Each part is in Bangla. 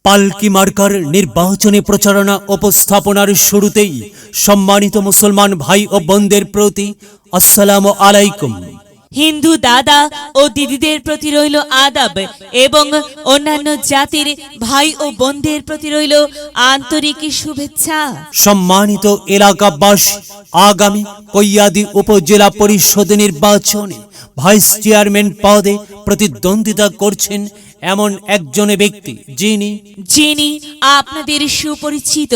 পালকি মার্কার নির্বাচনী প্রচারণা উপস্থাপনার শুরুতেই সম্মানিত মুসলমান ভাই ও বোনদের প্রতি আসসালামু আলাইকুম। হিন্দু দাদা ও দিদিদের প্রতি রইল আদাব এবং অন্যান্য জাতির ভাই ও বোনদের প্রতি রইল আন্তরিক শুভেচ্ছা। সম্মানিত এলাকাবাসী, আগামী কৈয়াদি উপজেলা পরিষদ নির্বাচনে ভাইস চেয়ারম্যান পদে প্রতিদ্বন্দ্বিতা করছেন এমন একজন ব্যক্তি যিনি আপনাদের সুপরিচিত,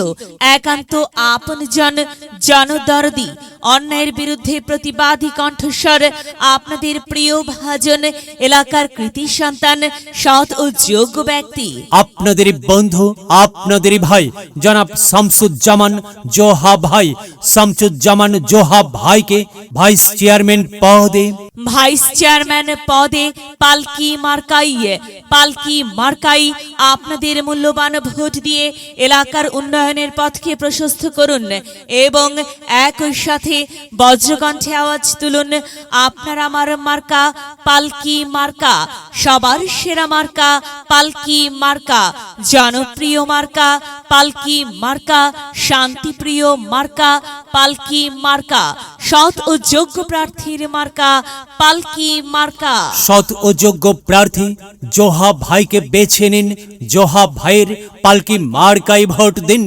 একান্ত আপনজন, জনদরদি, অন্যায়ের বিরুদ্ধে প্রতিবাদী কণ্ঠস্বর, আপনাদের প্রিয় ভাজন, এলাকার কৃতি সন্তান, সৎ ও যোগ্য ব্যক্তি, আপনাদের বন্ধু, আপনাদের ভাই জনাব শামসুজ্জামান জোহা ভাই। শামসুজ্জামান জোহা ভাইকে ভাইস চেয়ারম্যান পদে পালকি মার্কাই আপনাদের মূল্যবান ভোট দিয়ে এলাকার উন্নয়নের পথকে প্রশস্ত করুন এবং একই সাথে বজ্রকণ্ঠে আওয়াজ তুলুন, আপনার আমার মার্কা পালকি মার্কা, সবার সেরা মার্কা পালকি মার্কা, জনপ্রিয় মার্কা পালকি মার্কা, শান্তিপ্রিয় মার্কা পালকি মার্কা, সৎ ও যোগ্য প্রার্থীর মার্কা পালকি মার্কা। সৎ ও যোগ্য প্রার্থী জোহা ভাইকে বেছে নিন। জোহা ভাইয়ের পালকি মার্কায় ভোট দিন।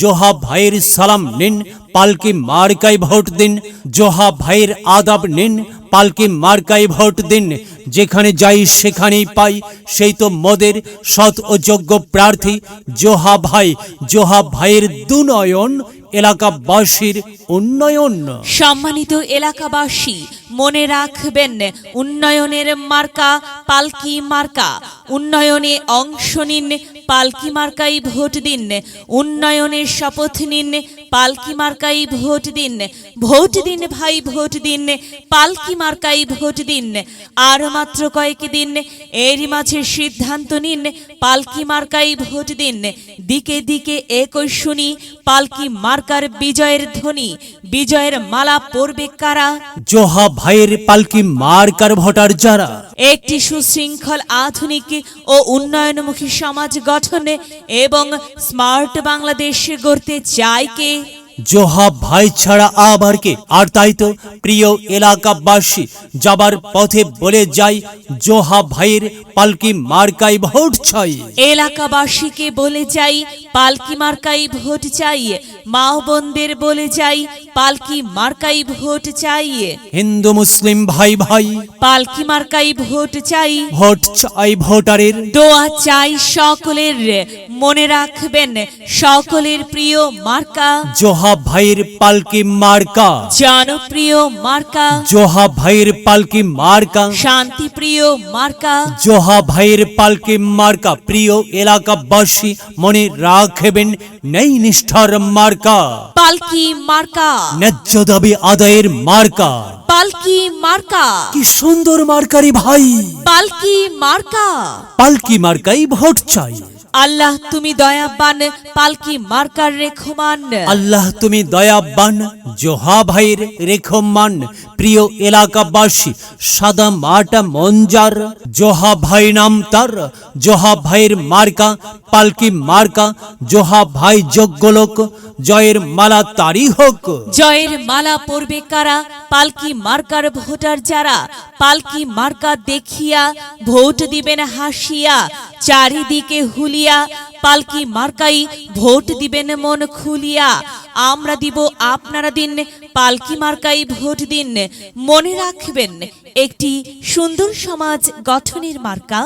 জোহা ভাইয়ের সালাম নিন, পালকি মার্কায় ভোট দিন। জোহা ভাইয়ের আদাব নিন, পালকি মার্কায় ভোট দিন। যেখানে যাই সেখানেই পাই, সেই তো মোদের সৎ ও যোগ্য প্রার্থী জোহা ভাই। জোহা ভাইয়ের দুনয়ন, এলাকাবাসীর উন্নয়ন। সম্মানিত এলাকাবাসী, মনে রাখবেন, উন্নয়নের মার্কা পালকি মার্কা। উন্নয়নে অংশ নিন, পালকি মার্কাই ভোট দিন। উন্নয়নের শপথ নিন, পালকি মার্কাই ভোট দিন। ভোট দিন ভাই, ভোট দিন, পালকি মার্কাই ভোট দিন। আর মাত্র কয়েক দিন, এরই মাঝে সিদ্ধান্ত নিন, পালকি মার্কাই ভোট দিন। দিকে দিকে একই শুনি পালকি মার্কার বিজয়ের ধ্বনি। বিজয়ের মালা পরবে কারা? জোহা ভাইয়ের পালকি মার্কার ভোটার যারা। একটি সুশৃঙ্খল, আধুনিক ও উন্নয়নমুখী সমাজ গঠনে এবং স্মার্ট বাংলাদেশ গড়তে চায় কে? জোহা ভাই ছাড়া আবার কে? আর তাই তো প্রিয় এলাকাবাসী, যাবার পথে বলে যাই, জোহা ভাইয়ের পালকি মার্কাই ভোট চাই। এলাকাবাসীকে বলে যাই, পালকি মার্কাই ভোট চাই। মা বোনদের বলে যাই, পালকি মার্কাই ভোট চাই। হিন্দু মুসলিম ভাই ভাই, পালকি মার্কাই ভোট চাই। ভোট চাই ভোটারের, দোয়া চাই সকলের। মনে রাখবেন, সকলের প্রিয় মার্কা জোহা ভাইয়ের পালকি মার্কা। জনপ্রিয় মার্কা, জোহা ভাইয়ের পালকি মার্কা। শান্তিপ্রিয় মার্কা, জোহা ভাইয়ের পালকি মার্কা। প্রিয় এলাকাবাসী, মনে রাখবেন, নেই নিষ্ঠার মার্কা পালকি মার্কা। ন্যায্য দাবি আদায়ের মার্কা পালকি মার্কা। কি সুন্দর মার্কারি ভাই! পালকি মার্কা। পালকি মার্কাই ভোট চাই। আল্লাহ তুমি দয়াবান, পালকি মার্কার রেখমান। আল্লাহ তুমি দয়াবান, জোহা ভাইয়ের রেখমান। প্রিয় এলাকাবাসী, সাদা মাটা মঞ্জার, জোহা ভাই নাম তার। জোহা ভাইয়ের মার্কা পালকি মার্কা। জোহা ভাই যোগ্য লোক, জয়ের মালা তারই হোক। জয়ের মালা পরবে কারা? পালকি মার্কার ভোটার যারা। পালকি মার্কা দেখিয়া ভোট দিবেন হাসিয়া, চারিদিকে হুলিয়া। পালকি মার্কাই ভোট দিবেন মন খুলিয়া। আমরা দিব, আপনারা দিন, পালকি মার্কাই ভোট দিন। মনে রাখবেন, একটি সুন্দর সমাজ গঠনের মার্কা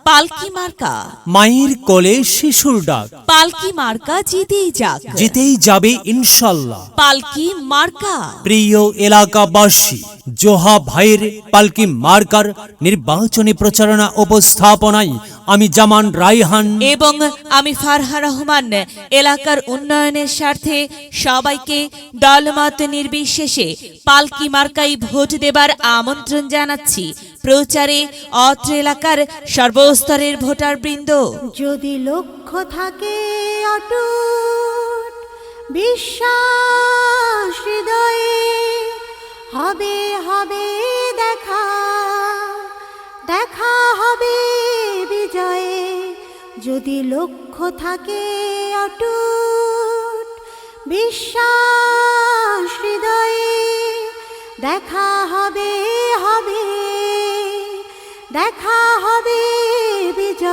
পালকি মার্কা। মায়ের কোলে শিশুর ডাক, পালকি মার্কা জিতেই যাক, জিতেই যাবে ইনশাল্লাহ। পালকি মার্কা। প্রিয় এলাকাবাসী, জোহা ভাইয়ের পালকি মার্কার নির্বাচনী প্রচারণা উপস্থাপনায় আমি জামান রায়হান এবং আমি ফারহা রহমান এলাকার উন্নয়নের স্বার্থে সবাইকে দলমত নির্বিশেষে পালকি মার্কাই ভোট দেবার আমন্ত্রণ জানাচ্ছি। প্রচারে অত্র এলাকার সর্বস্তরের ভোটার বৃন্দ। যদি লক্ষ্য থাকে অটুট, বিশ্বাস হৃদয়ে, হবে হবে দেখা, দেখা হবে বিজয়ে। যদি লক্ষ্য থাকে অটুট, বিশ্বাস হৃদয়ে, দেখা হবে, হবে, দেখা হবে বিজয়।